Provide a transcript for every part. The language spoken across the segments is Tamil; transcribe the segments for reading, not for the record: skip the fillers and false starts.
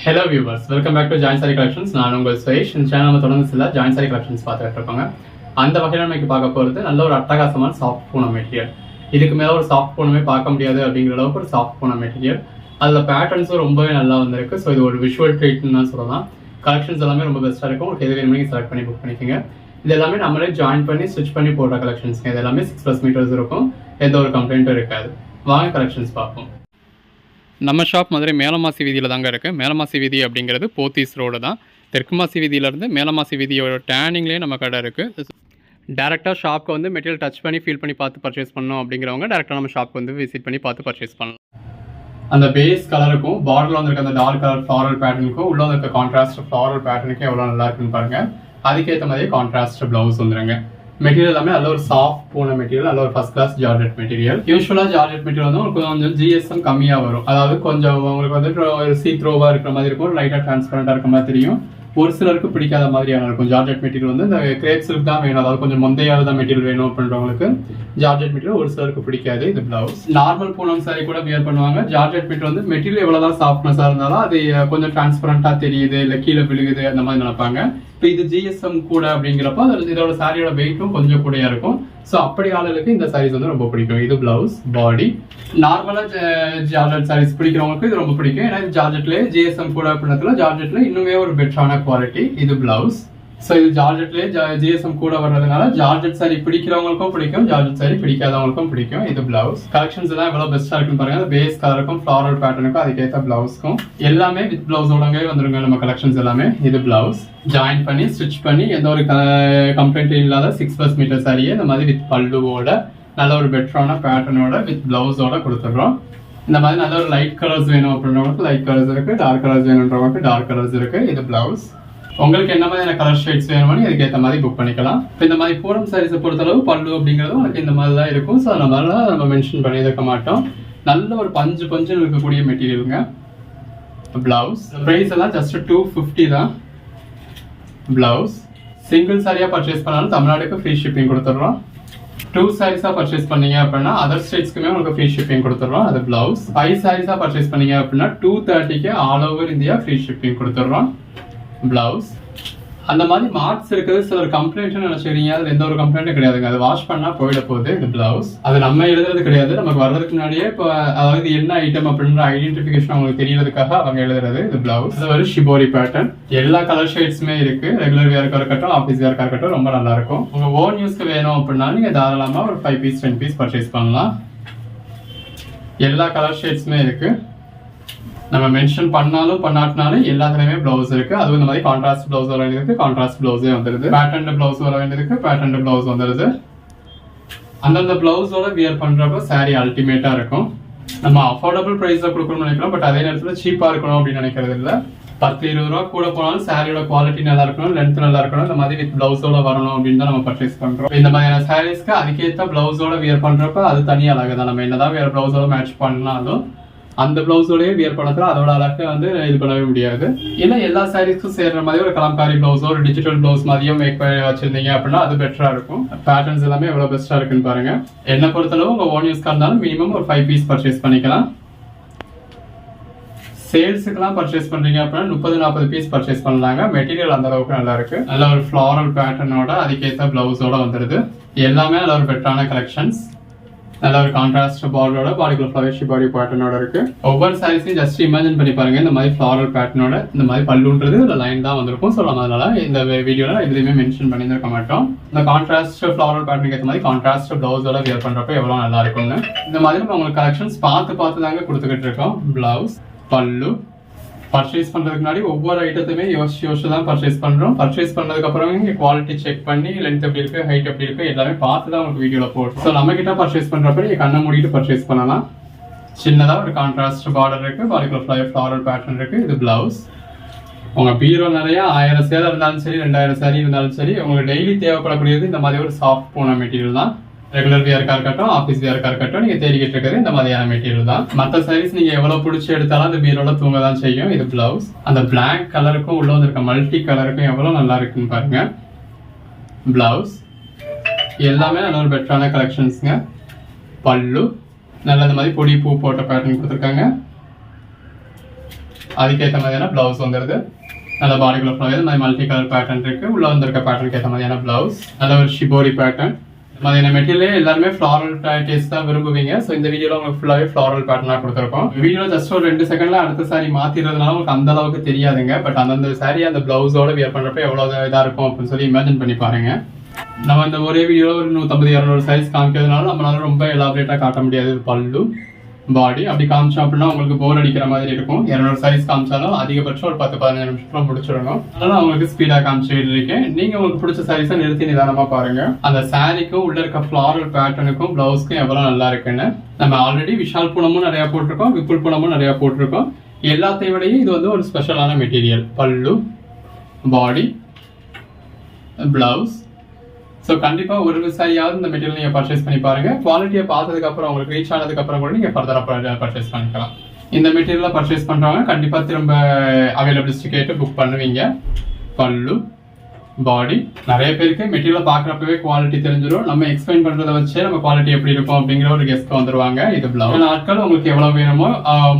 Hello viewers, welcome back to Giant Saree Collections. நான் உங்கள் சுரேஷ். இந்த சேனல் நம்ம தொடர்ந்து சில Giant Saree Collections பார்த்துட்டு இருக்கோங்க. அந்த வகையில் நம்ம பார்க்க போகிறது நல்ல ஒரு அட்டகாசமான சாஃப்ட் பூனம் மெட்டீரியல். இதுக்கு மேலே ஒரு சாஃப்ட் பூனமே பார்க்க முடியாது அப்படிங்கிற அளவுக்கு ஒரு சாஃப்ட் பூனம் மெட்டீரியல். அதில் பேட்டர்ன்ஸும் ரொம்பவே நல்லா வந்திருக்கு. ஸோ இது ஒரு விஷுவல் ட்ரீட்னு தான் சொல்லலாம். கலெக்ஷன்ஸ் எல்லாமே ரொம்ப பெஸ்ட்டாக இருக்கும். உங்களுக்கு எது வேணுமே செலக்ட் பண்ணி புக் பண்ணிக்கோங்க. இது எல்லாமே நம்மளே ஜாயின் பண்ணி ஸ்டிச் பண்ணி போடுற கலெக்ஷன்ஸ்ங்க. இது எல்லாமே 6+ மீட்டர்ஸ் இருக்கும். எந்த ஒரு கம்ப்ளைண்ட்டும் இருக்காது. வாங்க கலெக்ஷன்ஸ் பார்ப்போம். நம்ம ஷாப் மதுரை மேலமாசி வீதியில் தாங்க இருக்குது. மேலமாசி வீதி அப்படிங்கிறது போத்தீஸ் ரோடு தான். தெற்குமாசி வீதியிலேருந்து மேலமாசி வீதியோட டேர்னிங்லேயே நம்ம கடை இருக்குது. டேரெக்டாக ஷாப்க்கு வந்து மெட்டீரியல் டச் பண்ணி ஃபீல் பண்ணி பார்த்து பர்ச்சேஸ் பண்ணணும் அப்படிங்கிறவங்க டேரெக்டாக நம்ம ஷாப்க்கு வந்து விசிட் பண்ணி பார்த்து பர்ச்சேஸ் பண்ணலாம். அந்த பேஸ் கலருக்கும் பார்டரில் வந்துருக்க அந்த டார்க் கலர் ஃப்ளாரல் பேட்டர்னுக்கும் உள்ள இருக்க கான்ட்ராஸ்ட் ஃப்ளாரல் பேட்டர்னுக்கும் எவ்வளோ நல்லா இருக்குன்னு பாருங்கள். அதுக்கேற்ற மாதிரியே கான்ட்ராஸ்ட் ப்ளவுஸ் வந்துருங்க. மெட்டீரியல் எல்லாமே நல்ல ஒரு சாஃப்ட் பூன மெட்டீரியல், நல்ல ஒரு ஃபர்ஸ்ட் கிளாஸ் ஜார்ஜெட் மெட்டீரியல். யூஸ்வலாக ஜார்ஜெட் மெட்டீரியல் வந்து உங்களுக்கு கொஞ்சம் GSM கம்மியாக வரும். அதாவது கொஞ்சம் உங்களுக்கு வந்து ஒரு சீத்ரோவாக இருக்கிற மாதிரி இருக்கும், லைட்டாக டிரான்ஸ்பரண்டாக இருக்க மாதிரி தெரியும். ஒரு சிலருக்கு பிடிக்காத மாதிரியான இருக்கும். ஜார்ஜெட் மெட்டீரியல் வந்து இந்த கிரேப் சில்க் தான் வேணும், அதாவது கொஞ்சம் மொந்தையாக தான் மெட்டீரியல் வேணும் அப்படின்றவங்களுக்கு ஜார்ஜெட் மெட்டீரியல் ஒரு சிலருக்கு பிடிக்காது. இது பிளவுஸ். நார்மல் பூனம் சாரி கூட வியர் பண்ணுவாங்க. ஜார்ஜெட் மெட்டீரியல் வந்து மெட்டீரியல் எவ்வளோதான் சாஃப்ட்னஸாக இருந்தாலும் அது கொஞ்சம் டிரான்ஸ்பரண்டாக தெரியுது, இல்லை கீழே விழுகுது அந்த மாதிரி நினைப்பாங்க. இப்போ இது GSM கூட அப்படிங்கிறப்ப இதோட சாரியோட வெயிட்டும் கொஞ்சம் கூடயா இருக்கும். ஸோ அப்படி ஆளுகளுக்கு இந்த சாரீஸ் வந்து ரொம்ப பிடிக்கும். இது பிளவுஸ். பாடி நார்மலாக ஜார்ஜெட் சாரீஸ் பிடிக்கிறவங்களுக்கு இது ரொம்ப பிடிக்கும். ஏன்னா ஜார்ஜெட்லேயே GSM கூட அப்படின்றதுல ஜார்ஜெட்ல இன்னுமே ஒரு பெட்டரான குவாலிட்டி. இது பிளவுஸ். ஸோ இது ஜார்ஜெட்லேயே GSM கூட வர்றதுனால ஜார்ஜெட் சாரி பிடிக்கிறவங்களுக்கும் பிடிக்கும், ஜார்ஜெட் சாரி பிடிக்காதவங்களுக்கும் பிடிக்கும். இது பிளவுஸ். கலெக்ஷன்ஸ் எல்லாம் எவ்வளோ பெஸ்ட்டாக இருக்குன்னு பாருங்க. அந்த பேஸ் கலருக்கும் ஃப்ளாரல் பேட்டர்னுக்கும் அதுக்கேற்ற பிளவுஸ்க்கும் எல்லாமே வித் பிளவுஸோடவே வந்துருங்க நம்ம கலெக்ஷன்ஸ் எல்லாமே. இது பிளவுஸ். ஜாயின் பண்ணி ஸ்டிச் பண்ணி எந்த ஒரு கம்ப்ளைண்ட் இல்லாத 6+ மீட்டர் சாரியே இந்த மாதிரி வித் பல்லுவோட நல்ல ஒரு பெட்டரான பேட்டர்னோட வித் பிளவுஸோட கொடுத்துட்றோம். இந்த மாதிரி நல்ல ஒரு லைட் கலர்ஸ் வேணும் அப்படின்றவங்களுக்கு லைட் கலர்ஸ் இருக்கு, டார்க் கலர்ஸ் வேணுன்றவங்களுக்கு டார்க் கலர்ஸ் இருக்கு. இது பிளவுஸ். உங்களுக்கு என்ன மாதிரியான கலர் ஷேட்ஸ் வேணும்னு இதுக்கு ஏற்ற மாதிரி புக் பண்ணிக்கலாம். இப்போ இந்த மாதிரி பூனம் சாரீஸை பொறுத்தளவு பல்லு அப்படிங்கிறது உங்களுக்கு இந்த மாதிரி தான் இருக்கும். ஸோ அந்த மாதிரிலாம் நம்ம மென்ஷன் பண்ணியிருக்க மாட்டோம். நல்ல ஒரு பஞ்சு இருக்கக்கூடிய மெட்டீரியலுங்க. பிளவுஸ் ப்ரைஸ் எல்லாம் ஜஸ்ட் 250 தான். பிளவுஸ். சிங்கிள் சாரியாக பர்ச்சேஸ் பண்ணாலும் தமிழ்நாடுக்கு ஃப்ரீ ஷிப்பிங் கொடுத்துட்றோம். 2 சாரீஸாக பர்ச்சேஸ் பண்ணீங்க அப்படின்னா அதர் ஸ்டேட்ஸ்க்குமே உங்களுக்கு ஃப்ரீ ஷிப்பிங் கொடுத்துட்றோம். அது பிளவுஸ். 5 சாரீஸாக பர்ச்சேஸ் பண்ணீங்க அப்படின்னா 230க்கு all over India free shipping கொடுத்துட்றோம். பிளவுஸ். அந்த மாதிரி மார்க்ஸ் இருக்குது. சில ஒரு கம்ப்ளைண்ட் நினைச்சுக்கிறீங்க, அது எந்த ஒரு கம்ப்ளைண்ட்டும் கிடையாதுங்க. அது வாஷ் பண்ணா போயிட போகுது. இது பிளவுஸ். அது நம்ம எழுதுறது கிடையாது, நமக்கு வர்றதுக்கு முன்னாடியே இப்போ அதாவது என்ன ஐட்டம் அப்படின்ற ஐடென்டிஃபிகேஷன் அவங்களுக்கு தெரியறதுக்காக அவங்க எழுதுறது. இது பிளவுஸ். இது ஒரு ஷிபோரி பேட்டர்ன். எல்லா கலர் ஷேட்ஸுமே இருக்கு. ரெகுலர் வேர்க்கா இருக்கட்டும், ஆஃபீஸ் வேர்க்கா இருக்கட்டும், ரொம்ப நல்லா இருக்கும். உங்க ஓன் யூஸ்க்கு வேணும் அப்படின்னா நீங்க தாராளமா ஒரு 5 பீஸ் 10 பீஸ் பர்ச்சேஸ் பண்ணலாம். எல்லா கலர் ஷேட்ஸுமே இருக்கு. நம்ம மென்ஷன் பண்ணாலும் பண்ணாட்டினாலும் எல்லாத்துலயுமே பிளவுஸ் இருக்கு. அதுவும் இந்த மாதிரி கான்ட்ராஸ்ட் பிளவுஸ் வர வேண்டியதுக்கு கான்ட்ராஸ்ட் பிளவுஸே வந்துருது. பேட்டர்ன் பிளவுஸ் வர வேண்டியதுக்கு பேட்டர்ன் பிளவுஸ் வந்துருது. அந்தந்த பிளவுஸோட வியர் பண்றப்ப சாரி அல்டிமேட்டா இருக்கும். நம்ம அஃபோர்டபுள் பிரைஸ்ல கொடுக்கணும்னு நினைக்கிறோம், பட் அதே நேரத்தில் சீப்பா இருக்கணும் அப்படின்னு நினைக்கிறது இல்லை. 10-20 ரூபா கூட போனாலும் சாரியோட குவாலிட்டி நல்லா இருக்கணும், லென்த் நல்லா இருக்கணும், இந்த மாதிரி வித் பிளவுஸோட வரணும் அப்படின்னு தான் நம்ம பர்ச்சேஸ் பண்றோம். இந்த மாதிரியான சாரீஸ்க்கு அதுக்கேற்ற பிளவுஸோட வியர் பண்றப்ப அது தனி அழகு தான். நம்ம என்னதான் வேற பிளவுஸோட மேட்ச் பண்ணாலும் அந்த பிளவுஸோடய வியர் பண்ணத்துல அதோட அழகை வந்து இது பண்ணவே முடியாது. இல்லை எல்லா சாரீஸ்க்கும் சேர்ற மாதிரி ஒரு கலம்காரி பிளவுஸோ ஒரு டிஜிட்டல் பிளவுஸ் மாதிரியும் மேக் பண்ணி வச்சிருந்தீங்க அப்படின்னா அது பெட்டரா இருக்கும். பேட்டர்ன்ஸ் எல்லாமே எவ்வளவு பெஸ்டா இருக்குன்னு பாருங்க. என்ன பொறுத்தளவு உங்க ஓன் யூஸ்க்கா இருந்தாலும் மினிமம் ஒரு 5 பீஸ் பர்ச்சேஸ் பண்ணிக்கலாம். சேல்ஸுக்கெல்லாம் பர்ச்சேஸ் பண்றீங்க அப்படின்னா 30-40 பீஸ் பர்ச்சேஸ் பண்ணலாங்க. மெட்டீரியல் அந்த அளவுக்கு நல்லா இருக்கு. நல்ல ஒரு ஃப்ளாரல் பேட்டர்னோட அதுக்கேற்ற பிளவுஸோட வந்துருது. எல்லாமே நல்ல ஒரு பெட்டரான கலெக்ஷன்ஸ். நல்ல ஒரு கான்ட்ராஸ்ட் பார்டரோட பாடிக்குள்ள ஃப்ளவர் ஷிபாரி பேட்டர்னோட இருக்கு. ஒவ்வொரு சாரீஸையும் ஜஸ்ட் இமேஜின் பண்ணி பாருங்க. இந்த மாதிரி ஃப்ளாரல் பேட்டர்னோட இந்த மாதிரி பல்லுன்றது இந்த லைன் தான் வந்திருக்கும். ஸோ அதனால இந்த வீடியோல எதுலையுமே மென்ஷன் பண்ணியிருக்க மாட்டோம். இந்த கான்ட்ராஸ்ட் ஃப்ளாரல் பேட்டர்னுக்கு ஏற்ற மாதிரி கான்ட்ராஸ்ட் பிளவுஸோட வியர் பண்றப்ப எவ்வளவு நல்லா இருக்கும்னு இந்த மாதிரி நம்ம உங்களுக்கு கலெக்ஷன்ஸ் பார்த்து தாங்க கொடுத்துக்கிட்டு இருக்கோம். பிளவுஸ், பல்லு. பர்ச்சேஸ் பண்றதுக்கு முன்னாடி ஒவ்வொரு ஐட்டத்தையுமே யோசிச்சு தான் பர்ச்சேஸ் பண்றோம். பர்ச்சேஸ் பண்ணதுக்கு அப்புறம் குவாலிட்டி செக் பண்ணி லென்த் எப்படி இருக்கு, ஹைட் எப்படி இருக்கு எல்லாமே பார்த்து தான் உங்களுக்கு வீடியோல போடுறோம். ஸோ நம்ம கிட்ட பர்ச்சேஸ் பண்றப்ப நீங்க கண்ணை மூடிட்டு பர்ச்சேஸ் பண்ணலாம். சின்னதா ஒரு கான்ட்ராஸ்ட் பார்டர் இருக்கு, பாடிக்குள்ள ஃப்ளாரல் பேட்டர்ன் இருக்கு. இது பிளவுஸ். உங்க பீரோ நிறைய 1000 சேலை இருந்தாலும் சரி, 2000 சாரி இருந்தாலும் சரி, உங்களுக்கு டெய்லி தேவைப்படக்கூடியது இந்த மாதிரி ஒரு சாஃப்ட் பூனம் மெட்டீரியல் தான். ரெகுலர் வியர்க்கா இருக்கட்டும், ஆஃபீஸ் வியர்க்கா இருக்கட்டும், நீங்க தேடிக்கிட்டு இருக்கிறது இந்த மாதிரியான மெட்டீரியல் தான். மற்ற சாரீஸ் நீங்க எவ்வளவு பிடிச்சி எடுத்தாலும் அந்த பீரோல தூங்க தான் செய்யும். இது பிளவுஸ். அந்த பிளாக் கலருக்கும் உள்ள வந்திருக்க மல்டி கலருக்கும் எவ்வளவு நல்லா இருக்குன்னு பாருங்க. பிளவுஸ். எல்லாமே நல்ல ஒரு பெட்டரான கலெக்ஷன்ஸ்ங்க. பல்லு நல்ல இந்த மாதிரி பொடி பூ போட்ட பேட்டர்ன் கொடுத்துருக்காங்க. அதுக்கேற்ற மாதிரியான பிளவுஸ் வந்துடுது. நல்ல பாடிக்குள்ள ஃப்ளவர், இந்த மாதிரி மல்டி கலர் பேட்டர்ன் இருக்கு. உள்ள வந்திருக்க பேட்டர்னுக்கு ஏற்ற மாதிரியான பிளவுஸ், நல்ல ஒரு ஷிபோரி பேட்டர்ன். இந்த மாதிரியான மெட்டீரியலே எல்லாருமே ஃப்ளாரல் டேஸ்ட் தான் விரும்புவீங்க. ஸோ இந்த வீடியோல உங்களுக்கு ஃபுல்லாவே ஃப்ளாரல் பேட்டர்னா கொடுத்துருக்கோம். வீடியோ ஜஸ்ட் ஒரு 2 செகண்ட்ல அடுத்த சாரி மாத்திரதுனால உங்களுக்கு அந்த அளவுக்கு தெரியாதுங்க. பட் அந்தந்த சாரி அந்த பிளவுஸோட வியர் பண்றப்ப எவ்வளவு இதா இருக்கும் அப்படின்னு சொல்லி இமேஜின் பண்ணி பாருங்க. நம்ம இந்த ஒரே வீடியோல ஒரு 150-200 சாரீஸ் காமிக்கிறதுனால நம்மளால ரொம்ப எலாபரேட்டா காட்ட முடியாது. பல்லு பாடி அப்படி காமிச்சோம் அப்படின்னா உங்களுக்கு போர் அடிக்கிற மாதிரி இருக்கும். 200 சாரீஸ் காமிச்சாலும் அதிகபட்சம் ஒரு 10-15 நிமிஷத்துல முடிச்சிடணும். அதனால உங்களுக்கு ஸ்பீடா காமிச்சிட்டு இருக்கேன். நீங்க உங்களுக்கு பிடிச்ச சாரீஸை நிறுத்தி நிதானமா பாருங்க. அந்த சாரிக்கும் உள்ள இருக்க ஃபிளாரல் பேட்டர்னுக்கும் பிளவுஸ்க்கும் எவ்வளவு நல்லா இருக்குன்னு. நம்ம ஆல்ரெடி விஷால் பூனமும் நிறைய போட்டிருக்கோம், விப்புல் பூனமும் நிறைய போட்டிருக்கோம். எல்லாத்தையும் விடையே இது வந்து ஒரு ஸ்பெஷலான மெட்டீரியல். பல்லு, பாடி, பிளவுஸ். ஸோ கண்டிப்பாக ஒரு சாரியாவது இந்த மெட்டீரியல் நீங்கள் பர்ச்சேஸ் பண்ணி பாருங்க. குவாலிட்டியை பார்த்ததுக்கு அப்புறம் உங்களுக்கு ரீச் ஆனதுக்கு அப்புறம் கூட நீங்கள் ஃபர்தராக பர்ச்சேஸ் பண்ணிக்கலாம். இந்த மெட்டீரியலை பர்ச்சேஸ் பண்ணுறவங்க கண்டிப்பாக திரும்ப அவைலபிலிட்டி கேட்டு புக் பண்ணுவீங்க. பல்லு, பாடி. நிறைய பேருக்கு மெட்டீரியலை பார்க்குறப்பவே குவாலிட்டி தெரிஞ்சிடும். நம்ம எக்ஸ்பிளைன் பண்ணுறதை வச்சே நம்ம குவாலிட்டி எப்படி இருக்கும் அப்படிங்கிற ஒரு கெஸ்ட் வந்துருவாங்க. இது பிளவுஸ். நாட்கள் உங்களுக்கு எவ்வளவு வேணுமோ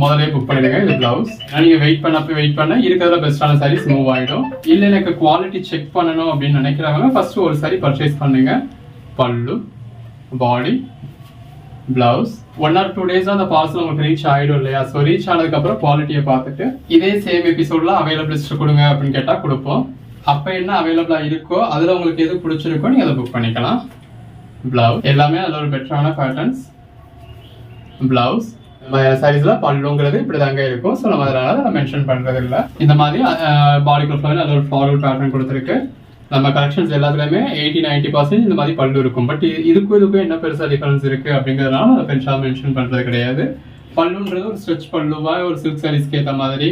முதலே புக் பண்ணிடுங்க. இது பிளவுஸ். நீங்க வெயிட் பண்ண இருக்கிறதுல பெஸ்டான சாரீஸ் மூவ் ஆயிடும். இல்ல எனக்கு குவாலிட்டி செக் பண்ணணும் அப்படின்னு நினைக்கிறவங்க ஃபர்ஸ்ட் ஒரு சாரி பர்ச்சேஸ் பண்ணுங்க. பல்லு, பாடி, பிளவுஸ். 1 or 2 days அந்த பார்சல் உங்களுக்கு ரீச் ஆயிடும் இல்லையா? ஸோ ரீச் ஆனதுக்கு அப்புறம் குவாலிட்டியை பார்த்துட்டு இதே சேம் எபிசோட்ல அவைலபிலிஸ்ட் கொடுங்க அப்படின்னு கேட்டா கொடுப்போம். அப்ப என்ன அவைலபிளா இருக்கோ அதுல உங்களுக்கு எது பிடிச்சிருக்கோ நீங்க அதை புக் பண்ணிக்கலாம். பிளவுஸ் எல்லாமே அதுல ஒரு பெட்டரான பேட்டர்ன்ஸ். பிளவுஸ் சாரீஸ்ல பல்லுங்கிறது இப்படிதாங்க இருக்கும். ஸோ நம்ம அதனால மென்ஷன் பண்றது இல்லை. இந்த மாதிரி பாடிக்குள்ள ஃப்ளவர் அதுல ஒரு ஃப்ளாரல் பேட்டர்ன் கொடுத்துருக்கு. நம்ம கலெக்ஷன்ஸ் எல்லாத்துலயுமே 80-90% இந்த மாதிரி பல்லு இருக்கும். பட் இதுக்கும் என்ன பெருசா டிஃபரன்ஸ் இருக்கு அப்படிங்கறதுனால அதை பெருசா மென்ஷன் பண்றது கிடையாது. பல்லுன்றது ஒரு ஸ்ட்ரெச் பல்லுவா ஒரு சில்க் சாரீஸ்க்கு ஏற்ற மாதிரி,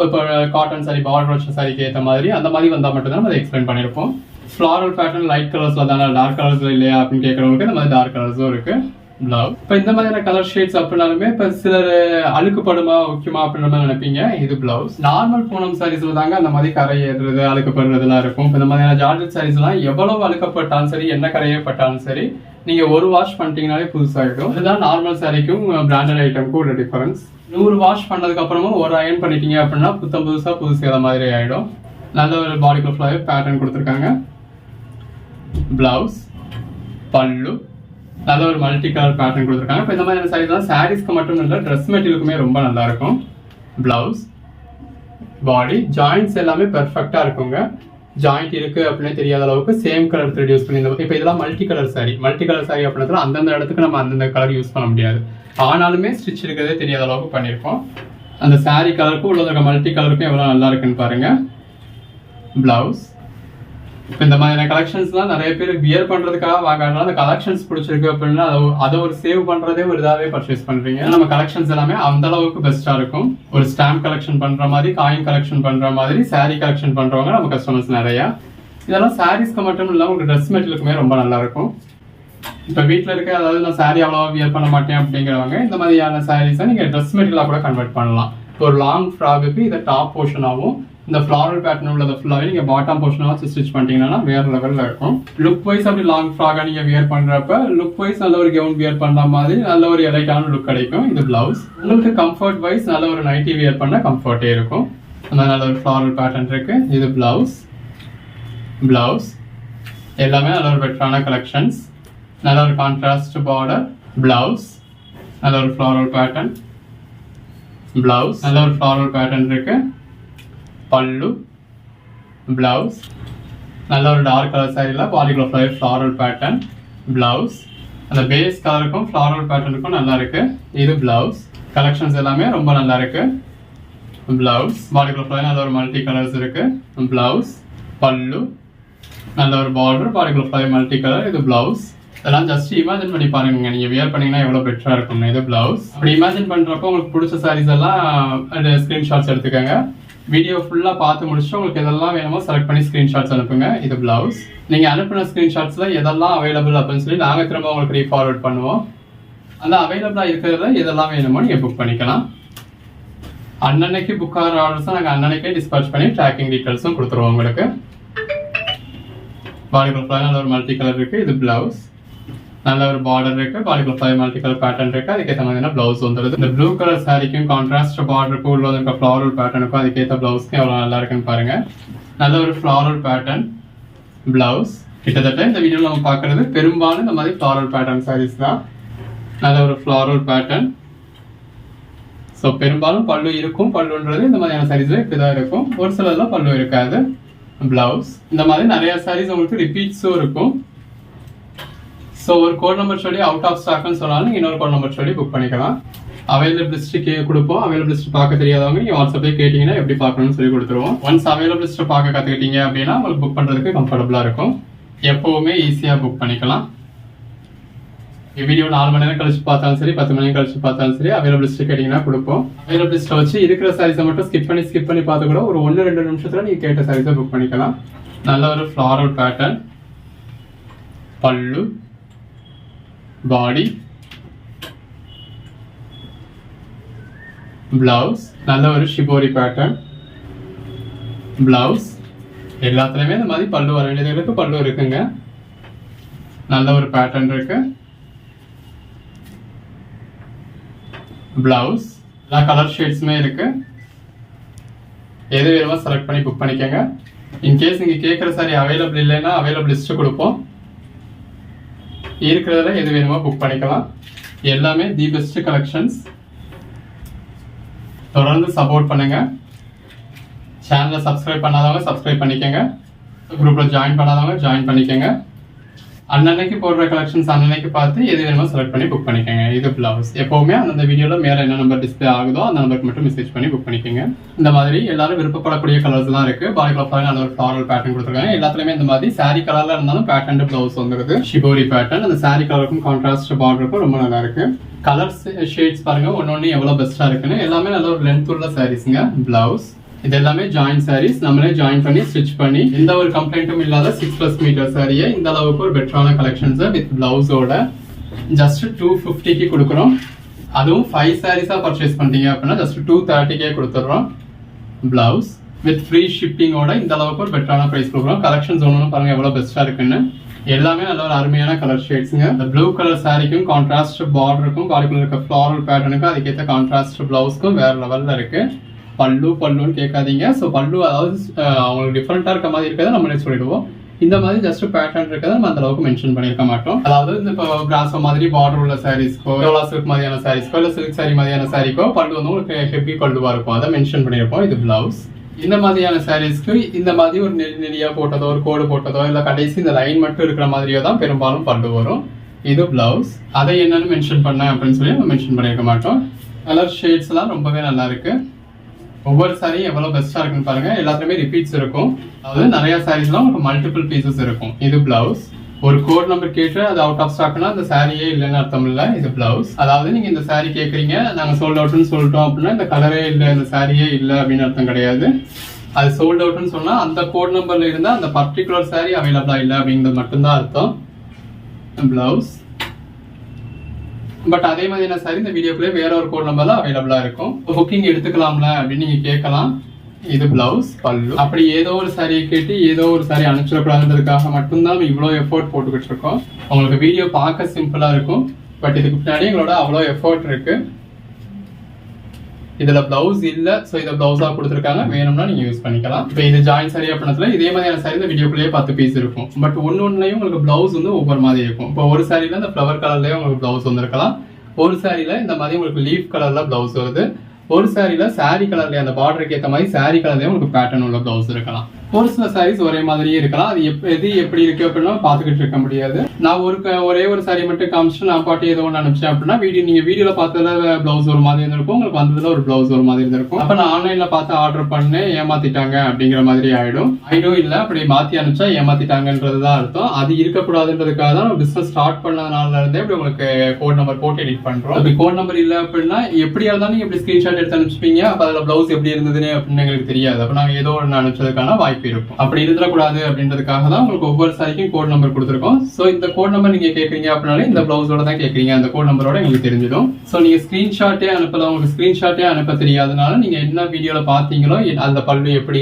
இப்போ காட்டன் சாரி பார்டர் வச்ச சாரிக்கு ஏற்ற மாதிரி அந்த மாதிரி வந்தால் மட்டும்தான் நம்ம அதை எக்ஸ்பிளைன் பண்ணியிருப்போம். ஃப்ளாரல் பேட்டர்ன் லைட் கலர்ஸ்ல தானே, டார்க் கலர்ஸ்ல இல்லையா அப்படின்னு கேட்கறவங்களுக்கு இந்த மாதிரி டார்க் கலர்ஸும் இருக்கு. பிளவுஸ். இப்போ இந்த மாதிரியான கலர் ஷேட்ஸ் அப்படின்னாலுமே இப்போ சிலர் அழுக்குப்படுமா முக்கியமா அப்படின்ற மாதிரி நினைப்பீங்க. இது பிளவுஸ். நார்மல் பூனம் சாரீஸ்ல தாங்க அந்த மாதிரி கரை ஏறுறது அழுக்கப்படுறதுலாம் இருக்கும். இப்போ இந்த மாதிரியான ஜார்ஜெட் சாரீஸ் எல்லாம் எவ்வளவு அழுக்கப்பட்டாலும் சரி, என்ன கரையே பட்டாலும் சரி, நீங்க ஒரு வாஷ் பண்ணிட்டீங்கனாலே புதுசாகிடும். இதுதான் நார்மல் சாரிக்கும் பிராண்டட் ஐட்டமுக்கும் உள்ள டிஃபரன்ஸ். 100 வாஷ் பண்ணதுக்கு அப்புறமும் ஒரு அயன் பண்ணிட்டீங்க அப்படின்னா புதுசு சேத மாதிரி ஆயிடும். நல்ல ஒரு பாடிக்குள்ள ஃப்ளவர் பேட்டர்ன் கொடுத்துருக்காங்க. பிளவுஸ், பல்லு, நல்ல ஒரு மல்டி கலர் பேட்டர்ன் கொடுத்துருக்காங்க. இப்போ இந்த மாதிரி சாரீஸ் தான் சாரீஸ்க்கு மட்டும் இல்லை, ட்ரெஸ் மெட்டீரியலுக்குமே ரொம்ப நல்லா இருக்கும். பிளவுஸ், பாடி, ஜாயிண்ட்ஸ் எல்லாமே பெர்ஃபெக்டா இருக்குங்க. ஜாயிண்ட் இருக்கு அப்படின்னு தெரியாத அளவுக்கு சேம் கலர் த்ரெட் யூஸ் பண்ணி. இப்போ இதெல்லாம் மல்டி கலர் சாரி அப்படின்றதுல அந்தந்த இடத்துக்கு நம்ம அந்தந்த கலர் யூஸ் பண்ண முடியாது. ஆனாலுமே ஸ்டிச் இருக்கிறதே தெரியாத அளவுக்கு பண்ணியிருப்போம். அந்த சாரி கலருக்கும் உள்ள மல்டி கலருக்கும் எவ்வளோ நல்லா இருக்குன்னு பாருங்க. பிளவுஸ். இப்போ இந்த மாதிரியான கலெக்ஷன்ஸ்லாம் நிறைய பேர் வியர் பண்றதுக்காக வாங்குறதுனால அந்த கலெக்ஷன்ஸ் பிடிச்சிருக்கு அப்படின்னா அதை ஒரு சேவ் பண்றதே ஒரு இதாவே பர்ச்சேஸ் பண்றீங்க. நம்ம கலெக்ஷன்ஸ் எல்லாமே அந்த அளவுக்கு பெஸ்டா இருக்கும். ஒரு ஸ்டாம்ப் கலெக்ஷன் பண்ற மாதிரி, காயின் கலெக்ஷன் பண்ற மாதிரி, சாரி கலெக்ஷன் பண்றவங்க நம்ம கஸ்டமர்ஸ் நிறைய. இதெல்லாம் சாரீஸ்க்கு மட்டும் இல்லாம உங்களுக்கு ட்ரெஸ் மெட்டீரியலுக்குமே ரொம்ப நல்லா இருக்கும். இப்போ வீட்டில் இருக்க, அதாவது நான் சாரி அவ்வளோவா வியர் பண்ண மாட்டேன் அப்படிங்கிறவங்க இந்த மாதிரியான சாரீஸை நீங்கள் ட்ரெஸ் மெட்டீரியலாக கூட கன்வெர்ட் பண்ணலாம். இப்போ ஒரு லாங் ஃப்ராகுக்கு இதை டாப் போர்ஷனாகவும் இந்த ஃப்ளாரல் பேட்டர்ன் உள்ளதை ஃபுல்லாகவே நீங்கள் பாட்டம் போர்ஷனாக வச்சு ஸ்டிச் பண்ணிட்டீங்கன்னா வேறு லெவலில் இருக்கும். லுக் வைஸ் அப்படி லாங் ஃப்ராகாக நீங்கள் வியர் பண்ணுறப்ப லுக் வைஸ் நல்ல ஒரு கவுன் வியர் பண்ணுற மாதிரி நல்ல ஒரு எலைட்டான லுக் கிடைக்கும். இது பிளவுஸ். உங்களுக்கு கம்ஃபர்ட் வைஸ் நல்ல ஒரு நைட்டி வியர் பண்ண கம்ஃபர்ட்டே இருக்கும். அந்த நல்ல ஒரு ஃப்ளாரல் பேட்டர்ன் இருக்கு. இது பிளவுஸ். பிளவுஸ் எல்லாமே நல்ல ஒரு பெட்டரான கலெக்ஷன்ஸ். நல்ல ஒரு கான்ட்ராஸ்ட் பார்டர். பிளவுஸ் நல்ல ஒரு ஃப்ளாரல் பேட்டர்ன். பிளவுஸ் நல்ல ஒரு ஃப்ளாரல் பேட்டர்ன் இருக்கு. பல்லு, பிளவுஸ் நல்ல ஒரு டார்க் கலர் சாரியில் பாடிக்குள்ள ஃப்ளாரல் பேட்டர்ன். பிளவுஸ் அந்த பேஸ் கலருக்கும் ஃப்ளாரல் பேட்டர்னுக்கும் நல்லா இருக்கு. இது பிளவுஸ். கலெக்ஷன்ஸ் எல்லாமே ரொம்ப நல்லா இருக்கு. பிளவுஸ் பாடிக்குள்ள ஃப்ளார் நல்ல ஒரு மல்டி கலர்ஸ் இருக்கு. பிளவுஸ், பல்லு, நல்ல ஒரு பார்டர், பாடிக்குள்ள ஃப்ளார் மல்டி கலர். இது பிளவுஸ். இதெல்லாம் ஜஸ்ட் இமேஜின் பண்ணி பாருங்க, நீங்க வியர் பண்ணீங்கன்னா எவ்வளவு பெட்டரா இருக்கும். இது பிளவுஸ். அப்படி இமேஜின் பண்றப்போ உங்களுக்கு பிடிச்ச சாரீஸ் எல்லாம் ஸ்கிரீன்ஷாட்ஸ் எடுத்துக்கோங்க. வீடியோ ஃபுல்லா பார்த்து முடிச்சுட்டு உங்களுக்கு எதெல்லாம் வேணுமோ செலக்ட் பண்ணி ஸ்கிரீன்ஷாட்ஸ் அனுப்புங்க. இது பிளவுஸ். நீங்க அனுப்பின ஸ்கிரீன்ஷாட்ஸ்ல எதெல்லாம் அவைலபிள் அப்படின்னு சொல்லி நாங்க திரும்ப உங்களுக்கு ரீஃபார்வர்ட் பண்ணுவோம். அந்த அவைலபிளா இருக்கிறதுல எதெல்லாம் வேணுமோ நீங்க புக் பண்ணிக்கலாம். அன்னன்னைக்கு புக் ஆகிற ஆர்டர்ஸ் நாங்கள் அன்னன்னைக்கே டிஸ்பேச் பண்ணி ட்ராக்கிங் டீட்டெயில்ஸும் கொடுத்துருவோம் உங்களுக்கு. பாடிக்குள்ள ஒரு மல்டி கலர் இருக்கு. இது பிளவுஸ். நல்ல ஒரு பார்டர் இருக்கு, பாடிக்குள்ள 5 மல்டி கலர் பேட்டர்ன் இருக்கு, அதுக்கேற்ற மாதிரியான பிளவுஸ் வந்துருது. இந்த ப்ளூ கலர் சாரிக்கும் கான்ட்ராஸ்ட் பார்டருக்கும் உள்ள இருக்க ஃப்ளாரல் பேட்டர்னுக்கும் அதுக்கேற்ற பிளவுஸ்க்கு எவ்வளவு நல்லா இருக்குன்னு பாருங்க. நல்ல ஒரு ஃப்ளாரல் பேட்டர்ன் பிளவுஸ். கிட்டத்தட்ட இந்த வீடியோவில் நம்ம பார்க்கறது பெரும்பாலும் இந்த மாதிரி ஃப்ளாரல் பேட்டர்ன் சாரீஸ் தான். நல்ல ஒரு ஃப்ளாரல் பேட்டர்ன். ஸோ பெரும்பாலும் பல்லு இருக்கும், பல்லுன்றது இந்த மாதிரியான சாரீஸ்ல இப்படிதான் இருக்கும், ஒரு சிலர்லாம் பல்லு இருக்காது. பிளவுஸ் இந்த மாதிரி நிறைய சாரீஸ் உங்களுக்கு ரிப்பீட்ஸும் இருக்கும். ஸோ ஒரு கோட் நம்பர் சொல்லி அவுட் ஆஃப் ஸ்டாக்னு சொன்னாலும் இன்னொரு கோட் நம்பர் சொல்லி புக் பண்ணிக்கலாம். அவைலபிலிஸ்ட் கொடுப்போம். அவைலபிலிஸ்ட் பார்க்க தெரியாதவங்க நீங்கள் வாட்ஸ்அப்லேயே கேட்டிங்கன்னா எப்படி பார்க்கணும்னு சொல்லி கொடுத்துருவோம். ஒன்ஸ் அவைலபிலிஸ்ட் பார்க்க கற்றுக்கிட்டீங்க அப்படின்னா உங்களுக்கு புக் பண்ணுறதுக்கு கம்ஃபர்டபுளாக இருக்கும். எப்போவுமே ஈஸியாக புக் பண்ணிக்கலாம். வீடியோ 4 மணி நேரம் கழிச்சு பார்த்தாலும் சரி, 10 மணி நேரம் கழிச்சு பார்த்தாலும் சரி, அவைலபிலிஸ்ட் கேட்டிங்கன்னா கொடுப்போம். அவைலபிலிஸ்ட்டை வச்சு இருக்கிற சாரீஸை மட்டும் ஸ்கிப் பண்ணி பார்த்து கூட ஒரு 1-2 நிமிஷத்தில் நீங்கள் கேட்ட சாரீஸை புக் பண்ணிக்கலாம். நல்ல ஒரு ஃப்ளாரல் பேட்டர்ன், பல்லு, பாடி, பிளவுஸ். நல்ல ஒரு ஷிபோரி பேட்டர்ன் பிளவுஸ். எல்லாத்துலயுமே இந்த மாதிரி பல்லு வர வேண்டியதுக்கு பல்லு இருக்குங்க. நல்ல ஒரு பேட்டர்ன் இருக்கு. பிளவுஸ் எல்லா கலர் ஷேட்ஸுமே இருக்கு. எது வேணுமோ செலக்ட் பண்ணி புக் பண்ணிக்கோங்க. இன்கேஸ் நீங்க கேட்குற சாரி அவைலபிள் இல்லைன்னா அவைலபிள் லிஸ்ட் கொடுப்போம். இருக்கிறதுல எது வேணுமோ புக் பண்ணிக்கலாம். எல்லாமே தி பெஸ்ட் கலெக்ஷன்ஸ். தொடர்ந்து சப்போர்ட் பண்ணுங்க. சேனலை சப்ஸ்கிரைப் பண்ணாதவங்க சப்ஸ்கிரைப் பண்ணிக்கோங்க. குரூப்ல ஜாயின் பண்ணாதவங்க ஜாயின் பண்ணிக்கோங்க. அன்னன்னைக்கு போடுற கலெக்ஷன்ஸ் அன்னன்னைக்கு பார்த்து எது வேணுமோ செலக்ட் பண்ணி புக் பண்ணிக்கோங்க. இது பிளவுஸ். எப்பவுமே அந்த வீடியோல மேல என்ன நம்பர் டிஸ்பிளே ஆகுதோ அந்த நம்பருக்கு மட்டும் மெசேஜ் பண்ணி புக் பண்ணிக்கோங்க. இந்த மாதிரி எல்லாரும் விருப்பப்படக்கூடிய கலர்ஸ் தான் இருக்கு. பாடிக்குள்ள பாருங்க, அந்த ஒரு ஃப்ளாரல் பேட்டர்ன் கொடுத்துருக்காங்க. எல்லாத்துலயுமே இந்த மாதிரி சாரி கலர்ல இருந்தாலும் பேட்டர்ன் பிளவுஸ் வந்துருது. Shibori pattern. அந்த சாரி கலருக்கும் கான்ட்ராஸ்ட் பார்டருக்கும் ரொம்ப நல்லா இருக்கு. கலர்ஸ் ஷேட்ஸ் பாருங்க ஒன்னொன்னு எவ்வளவு பெஸ்டா இருக்குன்னு. எல்லாமே நல்ல ஒரு லென்த் உள்ள சாரீஸ்ங்க. பிளவுஸ் இது எல்லாமே ஜாயின் சாரீஸ். நம்மளே ஜாயின் பண்ணி ஸ்டிச் பண்ணி எந்த ஒரு கம்ப்ளைண்ட்டும் இல்லாத 6+ மீட்டர் சாரியை இந்த அளவுக்கு ஒரு பெட்டரான கலெக்ஷன்ஸ் வித் பிளவுஸோட ஜஸ்ட் 250க்கு கொடுக்குறோம். அதுவும் 5 சாரீஸா பர்ச்சேஸ் பண்ணிட்டீங்க அப்படின்னா ஜஸ்ட் 230க்கே கொடுத்துட்றோம். பிளவுஸ் வித் ஃப்ரீ ஷிப்பிங்கோட இந்த அளவுக்கு ஒரு பெட்டரான பிரைஸ் கொடுக்குறோம். கலெக்ஷன்ஸ் ஒன்று பாருங்க எவ்வளவு பெஸ்டா இருக்குன்னு. எல்லாமே நல்ல ஒரு அருமையான கலர் ஷேட்ஸுங்க. இந்த ப்ளூ கலர் சாரிக்கும் கான்ட்ராஸ்ட் பார்டருக்கும் பாடிக்குள்ள இருக்க ஃப்ளாரல் பேட்டர்னுக்கும் அதுக்கேற்ற கான்ட்ராஸ்ட் பிளவுஸ்க்கும் வேற லெவல்ல இருக்கு. பல்லுன்னு கேட்காதீங்க. ஸோ பல்லு அதாவது அவங்களுக்கு டிஃப்ரெண்டா இருக்க மாதிரி இருக்கிறத நம்மளே சொல்லிடுவோம். இந்த மாதிரி ஜஸ்ட் பேட்டர்ன் இருக்கிறத நம்ம அந்த அளவுக்கு மென்ஷன் பண்ணிருக்க மாட்டோம். அதாவது இந்த பிராசோ மாதிரி பார்டர் உள்ள சாரீஸ்க்கோ, சில்க் மாதிரியான சாரீஸ்க்கோ, இல்ல சில்க் சாரி மாதிரியான சாரிக்கோ பல்லு வந்து உங்களுக்கு ஹெவி பல்லுவா இருக்கும். அதை மென்ஷன் பண்ணிருப்போம். இது பிளவுஸ். இந்த மாதிரியான சாரீஸ்க்கு இந்த மாதிரி ஒரு நெடியா போட்டதோ, ஒரு கோடு போட்டதோ, இல்ல கடைசி இந்த லைன் மட்டும் இருக்கிற மாதிரியோ தான் பெரும்பாலும் பல்லு வரும். இது பிளவுஸ். அதை என்னன்னு மென்ஷன் பண்ண அப்படின்னு சொல்லி நம்ம மென்ஷன் பண்ணிருக்க மாட்டோம். கலர் ஷேட்ஸ் எல்லாம் ரொம்பவே நல்லா இருக்கு. ஒவ்வொரு சாரியும் எவ்வளவு பெஸ்டா இருக்குன்னு பாருங்க. எல்லாத்துலயுமே ரிப்பீட்ஸ் இருக்கும். அதாவது நிறைய சாரீஸ்லாம் உங்களுக்கு மல்டிபிள் பீசஸ் இருக்கும். இது பிளவுஸ். ஒரு கோட் நம்பர் கேட்டு அது அவுட் ஆஃப் ஸ்டாக்னா அந்த சாரியே இல்லைன்னு அர்த்தம் இல்ல. இது பிளவுஸ். அதாவது நீங்க இந்த சாரி கேக்குறீங்க, நாங்க சோல்ட் அவுட்னு சொல்லிட்டோம் அப்படின்னா இந்த கலரே இல்லை, இந்த சாரியே இல்லை அப்படின்னு அர்த்தம் கிடையாது. அது சோல்ட் அவுட்னு சொன்னா அந்த கோட் நம்பர்ல இருந்தா அந்த பர்டிகுலர் சாரி அவைலபிளா இல்லை அப்படிங்கிறது மட்டும்தான் அர்த்தம். பிளவுஸ். பட் அதே மாதிரியான சாரி இந்த வீடியோக்குள்ளே வேற ஒரு கோட் நம்பர்ல அவைலபிளா இருக்கும். புக்கிங் எடுத்துக்கலாம்ல அப்படின்னு நீங்க கேட்கலாம். இது பிளவுஸ். பல்லு. அப்படி ஏதோ ஒரு சாரியை கேட்டு ஏதோ ஒரு சாரி அனுப்பிச்சிடக்கூடாதுன்றதுக்காக மட்டும்தான் இவ்வளவு எஃபோர்ட் போட்டுக்கிட்டு இருக்கோம். உங்களுக்கு வீடியோ பார்க்க சிம்பிளா இருக்கும், பட் இதுக்கு பின்னாடி எங்களோட அவ்வளோ எஃபோர்ட் இருக்கு. இதுல பிளவுஸ் இல்ல, சோ இதை பிளவுஸா கொடுத்துருக்காங்க, வேணும்னா நீங்க யூஸ் பண்ணிக்கலாம். இப்போ இது ஜாயின் சாரி அப்படின்றதுல இதே மாதிரியான சாரி இந்த வீடியோக்குள்ளேயே 10 பீஸ் இருக்கும். பட் ஒன்னொன்னுலயும் உங்களுக்கு பிளவுஸ் வந்து ஒவ்வொரு மாதிரி இருக்கும். இப்போ ஒரு சாரியில இந்த ஃபிளவர் கலர்லயே உங்களுக்கு பிளவுஸ் வந்திருக்கலாம். ஒரு சாரியில இந்த மாதிரி உங்களுக்கு லீஃப் கலர்ல பிளவுஸ் வருது. ஒரு சாரியில சாரி கலர்ல அந்த பார்டருக்கு ஏற்ற மாதிரி சாரி கலர்லயே உங்களுக்கு பேட்டர்ன் உள்ள பிளவுஸ் இருக்கலாம். ஒரு சில சாரீஸ் ஒரே மாதிரியே இருக்கலாம். அது எது எப்படி இருக்கு அப்படின்னா பாத்துக்கிட்டு இருக்க முடியாது. நான் ஒரே ஒரு சாரி மட்டும் காமிச்சு நான் பாட்டு ஏதோ ஒன்று அனுப்பிச்சேன் அப்படின்னா நீங்க வீடியோல பார்த்ததுல பிளவுஸ் ஒரு மாதிரி இருந்திருக்கும், உங்களுக்கு வந்ததுல ஒரு பிளவுஸ் ஒரு மாதிரி இருந்திருக்கும். அப்ப நான் ஆன்லைன்ல பார்த்து ஆர்டர் பண்ணேன், ஏமாத்திட்டாங்க அப்படிங்கிற மாதிரி ஆயிடும் இல்ல. அப்படி மாத்தி அனுப்பிச்சா ஏமாத்திட்டாங்கன்றதுதான் அர்த்தம். அது இருக்கக்கூடாதுன்றதுக்காக தான் பிசினஸ் ஸ்டார்ட் பண்ணதுனால இருந்தே இப்படி உங்களுக்கு கோட் நம்பர் போட்டு எடிட் பண்றோம். அப்படி கோட் நம்பர் இல்ல அப்படின்னா எப்படியா இருந்தாலும் நீங்க இப்படி ஸ்கிரீன்ஷாட் எடுத்து அனுப்பிச்சிப்பீங்க. அப்ப அதுல பிளவுஸ் எப்படி இருந்ததுன்னு அப்படின்னு எங்களுக்கு தெரியாது. அப்ப நாங்க ஏதோ ஒன்று அனுப்பிச்சதுக்கான வாய்ப்பு இருக்கும். அப்படி இருந்துடக்கூடாது அப்படின்றதுக்காக தான் உங்களுக்கு ஒவ்வொரு சாரிக்கும் கோட் நம்பர் கொடுத்துருக்கோம். சோ இந்த கோட் நம்பர் நீங்க கேக்குறீங்க அப்படின்னாலே இந்த பிளவுஸோட தான் கேக்குறீங்க, அந்த கோட் நம்பரோட எங்களுக்கு தெரிஞ்சிடும். சோ நீங்க ஸ்கிரீன்ஷாட்டே அனுப்பலாம். உங்களுக்கு ஸ்கிரீன்ஷாட்டே அனுப்ப தெரியாதனால நீங்க என்ன வீடியோல பாத்தீங்களோ அந்த பல்லு எப்படி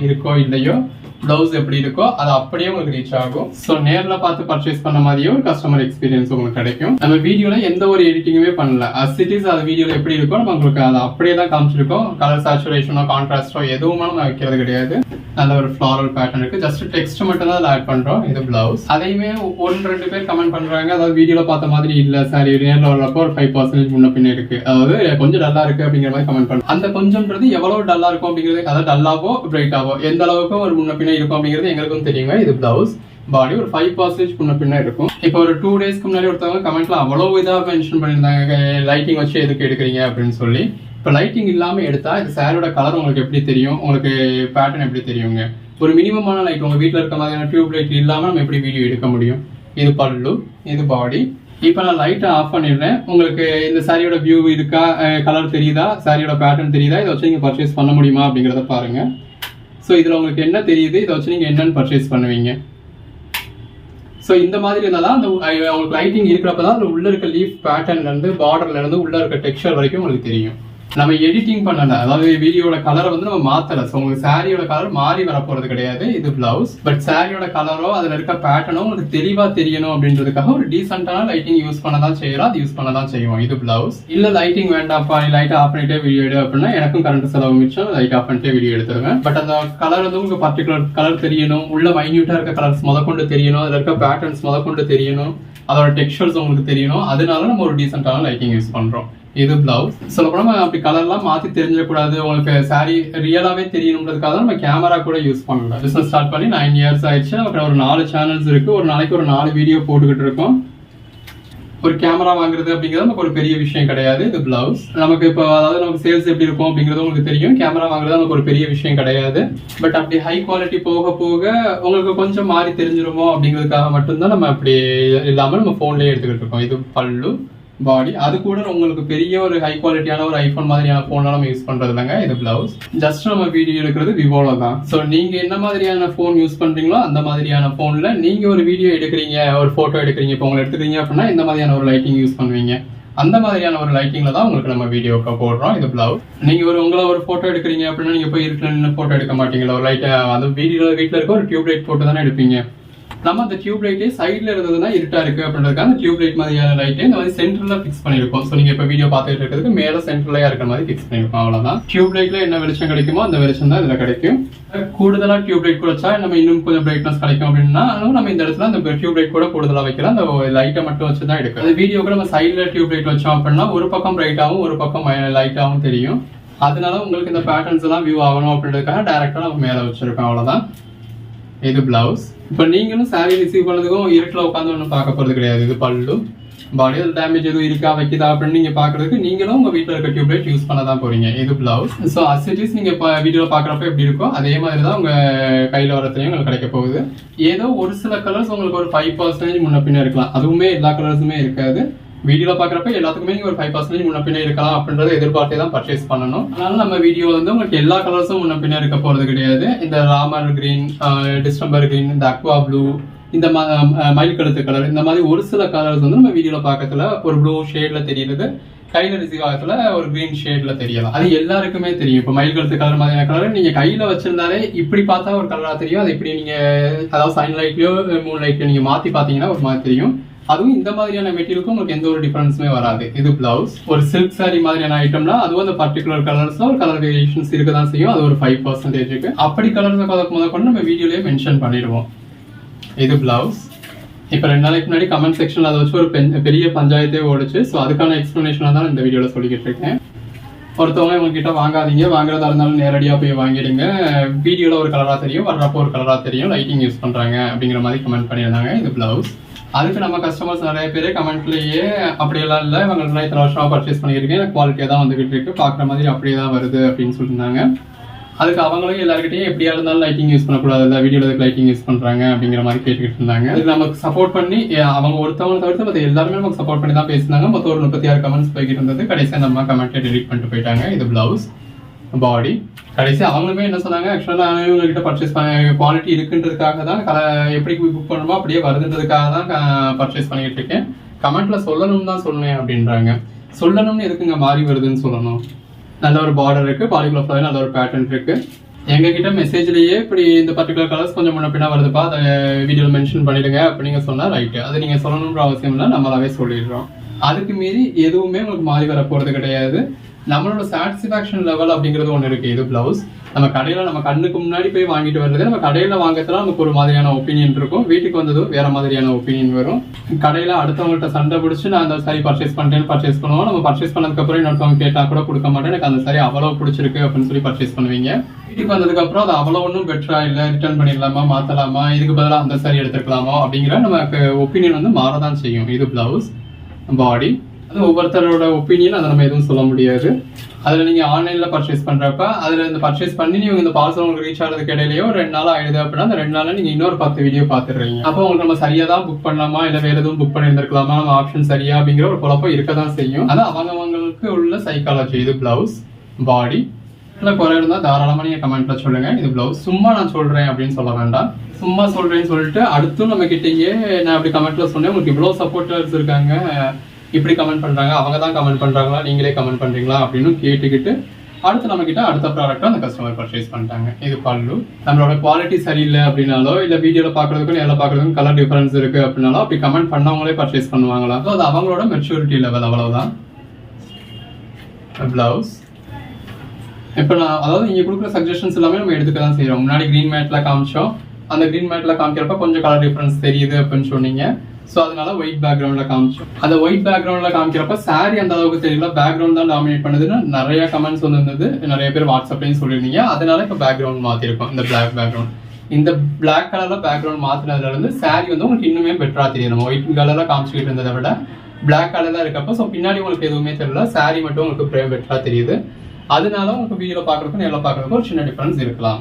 இருக்கோ இல்லையோ ப்ளவுஸ் எப்படி இருக்கோ அது அப்படியே உங்களுக்கு ரீச் ஆகும். ஸோ நேரில் பார்த்து பர்ச்சேஸ் பண்ண மாதிரியே ஒரு கஸ்டமர் எக்ஸ்பீரியன்ஸ் உங்களுக்கு கிடைக்கும். நம்ம வீடியோல எந்த ஒரு எடிட்டிங்குமே பண்ணல, அசிட்டிஸ் அது வீடியோல எப்படி இருக்கோ நம்ம உங்களுக்கு அதை அப்படியே தான் காமிச்சிருக்கோம். கலர் சேச்சுரேஷனோ கான்ட்ராஸ்டோ எதுவுமே நம்ம வைக்கிறது கிடையாது. நல்ல ஒரு ஃப்ளாரல் பேட்டர்ன் இருக்கு, ஜஸ்ட் டெக்ஸ்ட் மட்டும் தான் ஆட் பண்றோம். இது பிளவுஸ். அதையுமே 1-2 பேர் கமெண்ட் பண்றாங்க, அதாவது வீடியோல பார்த்த மாதிரி இல்ல சாரி, நேரில் வரப்போ ஒரு 5% முன்ன பின்ன இருக்கு, அதாவது கொஞ்சம் டல்லா இருக்கு அப்படிங்கிற மாதிரி கமெண்ட் பண்றோம். அந்த கொஞ்சம்ன்றது எவ்வளவு டல்லா இருக்கும் அப்படிங்கிறது, அதாவது டல்லாவோ பிரைட்டாவோ எந்த அளவுக்கு ஒரு முன்ன பின்ன இருக்கும் அப்படிங்கிறது எங்களுக்கும் தெரியுங்க. இது பிளவுஸ். பாடி ஒரு 5% முன்ன பின்ன இருக்கும். இப்போ ஒரு 2 டேஸ்க்கு முன்னாடி ஒருத்தவங்க கமெண்ட்ல அவ்வளவு இதாக மென்ஷன் பண்ணியிருந்தாங்க, லைட்டிங் வச்சு எதுக்கு எடுக்கிறீங்க அப்படின்னு சொல்லி. இப்போ லைட்டிங் இல்லாம எடுத்தா இந்த சாரியோட கலர் உங்களுக்கு எப்படி தெரியும், உங்களுக்கு பேட்டர்ன் எப்படி தெரியுங்க. ஒரு மினிமமான லைட் உங்க வீட்டில் இருக்க மாதிரியான டியூப் லைட் இல்லாம நம்ம எப்படி வீடியோ எடுக்க முடியும். இது பல்லு, இது பாடி. இப்போ நான் லைட்டை ஆஃப் பண்ணிடுறேன். உங்களுக்கு இந்த சாரியோட வியூ இருக்கா, கலர் தெரியுதா, சாரியோட பேட்டர்ன் தெரியுதா, இதை வச்சு நீங்க பர்ச்சேஸ் பண்ண முடியுமா அப்படிங்கிறத பாருங்க. ஸோ இதில் உங்களுக்கு என்ன தெரியுது, இதை வச்சு நீங்கள் என்னென்னு பர்ச்சேஸ் பண்ணுவீங்க. ஸோ இந்த மாதிரி இருந்தால் அந்த உங்களுக்கு லைட்டிங் இருக்கிறப்ப தான் அந்த உள்ளே இருக்க லீஃப் பேட்டர்ன்லேருந்து பார்டர்லேருந்து உள்ளே இருக்க டெக்ஸ்சர் வரைக்கும் உங்களுக்கு தெரியும். நம்ம எடிட்டிங் பண்ணல, அதாவது வீடியோட கலரை வந்து நம்ம மாத்தல. ஸோ உங்களுக்கு சாரியோட கலர் மாறி வரப்போறது கிடையாது. இது பிளவுஸ். பட் சாரியோட கலரோ அதில் இருக்க பேட்டர்னோ உங்களுக்கு தெளிவா தெரியணும் அப்படின்றதுக்காக ஒரு டீசென்டான லைட்டிங் யூஸ் பண்ண தான் செய்யறோம், அது யூஸ் பண்ண தான் செய்வோம். இது பிளவுஸ். இல்ல லைட்டிங் வேண்டாம்ப்பா, லைட் ஆஃப் பண்ணிட்டே வீடியோ எடு அப்படின்னா எனக்கும் கரண்ட் செலவு மிச்சம், லைட் ஆஃப் பண்ணிட்டே வீடியோ எடுத்துருவேன். பட் அந்த கலர் வந்து உங்களுக்கு பர்டிகுலர் கலர் தெரியணும், உள்ள மைன்யூட்டா இருக்க கலர்ஸ் முதற்கொண்டு தெரியணும், அதில் இருக்க பேட்டர்ன்ஸ் முதற்கொண்டு தெரியணும், அதோட டெக்ஸ்சர்ஸ் உங்களுக்கு தெரியணும். அதனால நம்ம ஒரு டீசென்டான லைட்டிங் யூஸ் பண்றோம். இது பிளவுஸ். சொல்ல போனா அப்படி கலர்லாம் மாத்தி தெரிஞ்சிடக்கூடாது, உங்களுக்கு சாரி ரியலாவே தெரியணுன்றதுக்காக நம்ம கேமரா கூட யூஸ் பண்ணல. பிசினஸ் ஸ்டார்ட் பண்ணி 9 இயர்ஸ் ஆயிடுச்சு. அப்புறம் ஒரு 4 சேனல்ஸ் இருக்கு. ஒரு நாளைக்கு ஒரு 4 வீடியோ போட்டுக்கிட்டு இருக்கோம். ஒரு கேமரா வாங்குறது அப்படிங்கிறது நமக்கு ஒரு பெரிய விஷயம் கிடையாது. இது பிளவுஸ். நமக்கு இப்போ அதாவது நமக்கு சேல்ஸ் எப்படி இருக்கும் அப்படிங்கிறது உங்களுக்கு தெரியும். கேமரா வாங்குறது நமக்கு ஒரு பெரிய விஷயம் கிடையாது. பட் அப்படி ஹை குவாலிட்டி போக போக உங்களுக்கு கொஞ்சம் மாறி தெரிஞ்சிருமோ அப்படிங்கிறதுக்காக மட்டும்தான் நம்ம அப்படி இல்லாமல் நம்ம போன்லயே எடுத்துக்கிட்டு இருக்கோம். இது பல்லு, பாடி. அது கூட உங்களுக்கு பெரிய ஒரு ஹை குவாலிட்டியான ஒரு ஐபோன் மாதிரியான போன்லாம் நம்ம யூஸ் பண்றது இல்லைங்க. இது பிளவுஸ். ஜஸ்ட் நம்ம வீடியோ எடுக்கிறது விவோல தான். ஸோ நீங்க என்ன மாதிரியான போன் யூஸ் பண்றீங்களோ அந்த மாதிரியான போன்ல நீங்க ஒரு வீடியோ எடுக்கிறீங்க, ஒரு போட்டோ எடுக்கிறீங்க, இப்போ உங்களை எடுத்துக்கிறீங்க அப்படின்னா இந்த மாதிரியான ஒரு லைட்டிங் யூஸ் பண்ணுவீங்க. அந்த மாதிரியான ஒரு லைட்டிங்ல தான் உங்களுக்கு நம்ம வீடியோக்கு போடுறோம். இது பிளவுஸ். நீங்க உங்களை ஒரு போட்டோ எடுக்கிறீங்க அப்படின்னா நீங்க போய் இருட்டில் நின்று போட்டோ எடுக்க மாட்டீங்களா, ஒரு லைட் அந்த வீட்டில் இருக்க ஒரு டியூப் லைட் போட்டு தானே எடுப்பீங்க. நம்ம அந்த டியூப் லைட்டே சைட்ல இருந்ததுன்னா இருட்டா இருக்கு அப்படின்றதுக்காக அந்த டியூப் லைட் மாதிரியான லைட்டே இந்த மாதிரி சென்டர்ல ஃபிக்ஸ் பண்ணிருக்கோம். ஸோ நீங்க இப்ப வீடியோ பார்த்துட்டு இருக்கிறதுக்கு மேல சென்டர்லயா இருக்கிற மாதிரி ஃபிக்ஸ் பண்ணிருக்கோம். அவ்வளவுதான். டியூப் லைட்ல என்ன வெளிச்சம் கிடைக்குமோ அந்த வெளிச்சம் தான் இதுல கிடைக்கும். கூடுதலா டியூப் லைட் கூட வச்சா நம்ம இன்னும் கொஞ்சம் பிரைட்னஸ் கிடைக்கும் அப்படின்னா நம்ம இந்த இடத்துல அந்த டியூப் லைட் கூட கூடுதலா வைக்கலாம். அந்த லைட்டை மட்டும் வச்சு தான் எடுக்கும். அந்த வீடியோ கூட நம்ம சைட்ல டியூப் லைட் வச்சோம் அப்படின்னா ஒரு பக்கம் பிரைட்டாகவும் ஒரு பக்கம் லைட்டாகவும் தெரியும். அதனால உங்களுக்கு இந்த பேட்டர்ன்ஸ் எல்லாம் வியூ ஆகணும் அப்படின்றதுக்காக டைரக்டா நம்ம மேல வச்சிருக்கோம். அவ்வளவுதான். இது பிளவுஸ். இப்போ நீங்களும் சாரி ரிசீவ் பண்ணதுக்கும் இருட்டில் உட்காந்து ஒன்றும் பார்க்க போறது கிடையாது. இது பல்லு, பாடி. அது டேமேஜ் எதுவும் இருக்கா வைக்குதா அப்படின்னு நீங்க பாக்குறதுக்கு நீங்களும் உங்க வீட்டில் இருக்க டியூப் லைட் யூஸ் பண்ண தான் போறீங்க. இது பிளவுஸ். ஸோ அசிட்டிஸ் நீங்க இப்போ வீடியோவில் பாக்குறப்ப எப்படி இருக்கோ அதே மாதிரி தான் உங்க கையில வரத்துலையும் உங்களுக்கு கிடைக்க போகுது. ஏதோ ஒரு சில கலர்ஸ் உங்களுக்கு ஒரு 5% முன்ன பின்ன இருக்கலாம், அதுவுமே எல்லா கலர்ஸுமே இருக்காது. வீடியோல பாக்குறப்ப எல்லாத்துக்குமே நீங்க ஒரு 5% முன்ன பின்ன இருக்கலாம் அப்படின்றத எதிர்பார்த்தே தான் பர்ச்சேஸ் பண்ணணும். அதனால நம்ம வீடியோ வந்து உங்களுக்கு எல்லா கலர்ஸும் முன்ன பின்ன இருக்க போறது கிடையாது. இந்த ராமர் கிரீன், டிசம்பர் கிரீன், இந்த அக்வா ப்ளூ, இந்த மயில் கழுத்து கலர், இந்த மாதிரி ஒரு சில கலர்ஸ் வந்து நம்ம வீடியோல பாக்கத்துல ஒரு ப்ளூ ஷேட்ல தெரியுது, கையில ரிசீவ் ஆகத்துல ஒரு கிரீன் ஷேட்ல தெரியலாம். அது எல்லாருக்குமே தெரியும். இப்போ மயில் கழுத்து கலர் மாதிரியான கலர் நீங்க கையில வச்சிருந்தாலே இப்படி பார்த்தா ஒரு கலரா தெரியும். அது இப்படி நீங்க அதாவது சன் லைட்லயோ மூன் லைட்லயோ நீங்க மாத்தி பாத்தீங்கன்னா ஒரு மாதிரி தெரியும். அதுவும் இந்த மாதிரியான மெட்டீரியலுக்கும் உங்களுக்கு எந்த ஒரு டிஃபரன்ஸுமே வராது. இது பிளவுஸ். ஒரு சில்க் சாரி மாதிரியான ஐட்டம்னா அதுவும் அந்த பர்டிகுலர் கலர்ஸ்ல ஒரு கலர் வேரியேஷன்ஸ் இருக்க தான் செய்யும். அது ஒரு 5%. அப்படி கலர்ஸ் முதற்கொண்டு நம்ம வீடியோலயே மென்ஷன் பண்ணிடுவோம். இது பிளவுஸ். இப்போ 2 நாளைக்கு முன்னாடி கமெண்ட் செக்ஷன்ல அதை வச்சு ஒரு பெரிய பஞ்சாயத்தே ஓடிச்சு. ஸோ அதுக்கான எக்ஸ்பிளனேஷனா தான் இந்த வீடியோல சொல்லிக்கிட்டு இருக்கேன். ஒருத்தவங்க உங்ககிட்ட வாங்காதீங்க, வாங்குறதா இருந்தாலும் நேரடியா போய் வாங்கிடுங்க. வீடியோல ஒரு கலரா தெரியும், வர்றப்போ ஒரு கலரா தெரியும், லைட்டிங் யூஸ் பண்றாங்க அப்படிங்கிற மாதிரி கமெண்ட் பண்ணியிருந்தாங்க. இது பிளவுஸ். அதுக்கு நம்ம கஸ்டமர்ஸ் நிறைய பேர் கமெண்ட்லயே அப்படியெல்லாம் இல்லை, இவங்க இத்தனை வருஷமா பர்ச்சேஸ் பண்ணியிருக்கேன், குவாலிட்டியாக தான் வந்துகிட்டு இருக்கு, பார்க்குற மாதிரி அப்படியே தான் வருது அப்படின்னு சொல்லியிருந்தாங்க. அதுக்கு அவங்களும் எல்லாருக்கிட்டையும் எப்படியா இருந்தாலும் லைட்டிங் யூஸ் பண்ணக்கூடாது, இல்லை வீடியோவில் லைட்டிங் யூஸ் பண்ணுறாங்க அப்படிங்கிற மாதிரி கேட்டுக்கிட்டு இருந்தாங்க. அதுக்கு நமக்கு சப்போர்ட் பண்ணி அவங்க ஒருத்தவங்க தவிர்த்து மற்ற எல்லாருமே நமக்கு சப்போர்ட் பண்ணி தான் பேசினாங்க. மொத்தம் ஒரு 36 கமெண்ட்ஸ் போய்கிட்டு இருந்தது. கடைசியாக நம்ம கமெண்ட்டை டெலிட் பண்ணிட்டு போயிட்டாங்க. இது பிளவுஸ், பாடி. கடைசி அவங்களுமே என்ன சொன்னாங்க, ஆக்சுவலாக நான் இவங்ககிட்ட பர்ச்சேஸ் பண்ண குவாலிட்டி இருக்குன்றதுக்காக தான் எப்படி புக் பண்ணணுமோ அப்படியே வருதுன்றதுக்காக தான் பர்ச்சேஸ் பண்ணிட்டு இருக்கேன். கமெண்ட்ல சொல்லணும் தான் சொன்னேன் அப்படின்றாங்க. சொல்லணும்னு எதுக்குங்க மாறி வருதுன்னு சொல்லணும். நல்ல ஒரு பார்டர் இருக்கு, பாடிக்குள்ள நல்ல ஒரு பேட்டர்ன் இருக்கு. எங்ககிட்ட மெசேஜ்லயே இப்படி இந்த பர்டிகுலர் கலர்ஸ் கொஞ்சம் முன்ன பின்னா வருதுப்பா, அதை வீடியோவில் மென்ஷன் பண்ணிடுங்க அப்படிங்க சொன்னா ரைட்டு. அது நீங்க சொல்லணுன்ற அவசியம் இல்லை, நம்மளாவே சொல்லிடுறோம். அதுக்கு மீறி எதுவுமே உங்களுக்கு மாறி வர போறது கிடையாது. நம்மளோட சாட்டிஸ்ஃபேக்ஷன் லெவல் அப்படிங்கிறது ஒன்று இருக்கு. இது பிளவுஸ் நம்ம கடையில நம்ம கண்ணுக்கு முன்னாடி போய் வாங்கிட்டு வர்றது, நம்ம கடையில வாங்கறதுல நமக்கு ஒரு மாதிரியான ஒப்பீனியன் இருக்கும், வீட்டுக்கு வந்தது வேற மாதிரியான ஒப்பீனியன் வரும். கடையில அடுத்தவங்கள்ட்ட சண்டை பிடிச்சி நான் அந்த சாரி பர்ச்சேஸ் பண்ணிட்டேன்னு பர்ச்சேஸ் பண்ணுவோம். நம்ம பர்ச்சேஸ் பண்ணதுக்கு அப்புறம் இன்னொருத்தவங்க கேட்டா கூட கொடுக்க மாட்டேன், எனக்கு அந்த சாரி அவ்வளவு பிடிச்சிருக்கு அப்படின்னு சொல்லி பர்ச்சேஸ் பண்ணுவீங்க. வீட்டுக்கு வந்ததுக்கு அப்புறம் அது அவ்வளவு ஒன்றும் பெட்டரா இல்லை, ரிட்டர்ன் பண்ணிடலாமா, மாத்தலாமா, இதுக்கு பதிலாக அந்த சாரி எடுத்துக்கலாமா அப்படிங்கிற நமக்கு ஒப்பீனியன் வந்து மாறதான் செய்யும். இது பிளவுஸ் பாடி, அது ஒவ்வொருத்தரோட ஒப்பீனியன், அதை நம்ம எதுவும் சொல்ல முடியாது. அதுல நீங்க ஆன்லைன்ல பர்ச்சேஸ் பண்றப்ப அதுல இந்த பர்ச்சேஸ் பண்ணி நீங்க இந்த பார்சல் உங்களுக்கு ரீச் ஆகிறதுக்கு இடையிலயோ 2 நாள் ஆயிடுது அப்படின்னா அந்த 2 நாள்ல நீங்க இன்னொரு 10 வீடியோ பாத்துடுறீங்க. அப்போ உங்களுக்கு நம்ம சரியா தான் புக் பண்ணலாமா இல்ல வேற எதுவும் புக் பண்ணிருந்திருக்கலாமா, நம்ம ஆப்ஷன் சரியா அப்படிங்கிற ஒரு குழப்பம் இருக்கதான் செய்யும். அது அவங்களுக்கு உள்ள சைக்காலஜி. இது பிளவுஸ் பாடி இல்ல குறை இருந்தா தாராளமா நீங்க கமெண்ட்ல சொல்லுங்க. இது பிளவுஸ் சும்மா நான் சொல்றேன் அப்படின்னு சொல்ல வேண்டாம். சும்மா சொல்றேன்னு சொல்லிட்டு அடுத்தும் நம்ம கிட்டேயே நான் அப்படி கமெண்ட்ல சொன்னேன், உங்களுக்கு இவ்வளவு சப்போர்ட்டர்ஸ் இருக்காங்க, இப்படி கமெண்ட் பண்றாங்க, அவங்க தான் கமெண்ட் பண்றாங்களா, நீங்களே கமெண்ட் பண்றீங்களா அப்படின்னு கேட்டுக்கிட்டு அடுத்து நம்ம கிட்ட அடுத்த ப்ராடக்ட் அந்த கஸ்டமர் பர்ச்சேஸ் பண்ணிட்டாங்க. இது பல்லு. நம்மளோட குவாலிட்டி சரியில்லை அப்படின்னாலோ இல்ல வீடியோல பாக்குறதுக்கும் நேரில் பாக்குறதுக்கும் கலர் டிஃபரன்ஸ் இருக்கு அப்படின்னாலோ அப்படி கமெண்ட் பண்ணவங்களே பர்ச்சேஸ் பண்ணுவாங்களா, அது அவங்களோட மெச்சூரிட்டி லெவல், அவ்வளவுதான். பிளவுஸ் இப்போ நான் அதாவது இங்க கொடுக்குற சஜஷன்ஸ் எல்லாமே நம்ம எடுத்துக்க தான் செய்யறோம். முன்னாடி கிரீன் மேட்ல காமிச்சோம், அந்த கிரீன் மேட்ல காமிக்கிறப்ப கொஞ்சம் கலர் டிஃபரன்ஸ் தெரியுது அப்படின்னு சொன்னீங்க. ஸோ அதனால ஒயிட் பேக்ரவுண்ட்ல காமிச்சோம். அந்த ஒயிட் பேக்ரவுண்ட்ல காமிக்கிறப்ப சாரி அந்த அளவுக்கு தெரியல, பேக்ரவுண்ட் தான் டாமினேட் பண்ணுதுன்னு நிறைய கமெண்ட்ஸ் வந்து இருந்தது, நிறைய பேர் வாட்ஸ்அப்லையும் சொல்லியிருந்தீங்க. அதனால இப்போ பேக்ரவுண்ட் மாத்திருக்கோம். இந்த பிளாக் பேக்ரவுண்ட், இந்த பிளாக் கலர்ல பேக்ரவுண்ட் மாத்தினதுல இருந்து சாரி வந்து உங்களுக்கு இன்னுமே பெட்டரா தெரியும். நம்ம ஒயிட் கலர்ல காமிச்சுக்கிட்டு இருந்ததை விட பிளாக் கலர்ல இருக்கப்போ ஸோ பின்னாடி உங்களுக்கு எதுவுமே தெரியல, சாரி மட்டும் உங்களுக்கு பெட்டரா தெரியுது. அதனால உங்களுக்கு வீடியோல பாக்குறதுக்கும் நேரில் பாக்குறதுக்கும் ஒரு சின்ன டிஃபரன்ஸ் இருக்கலாம்.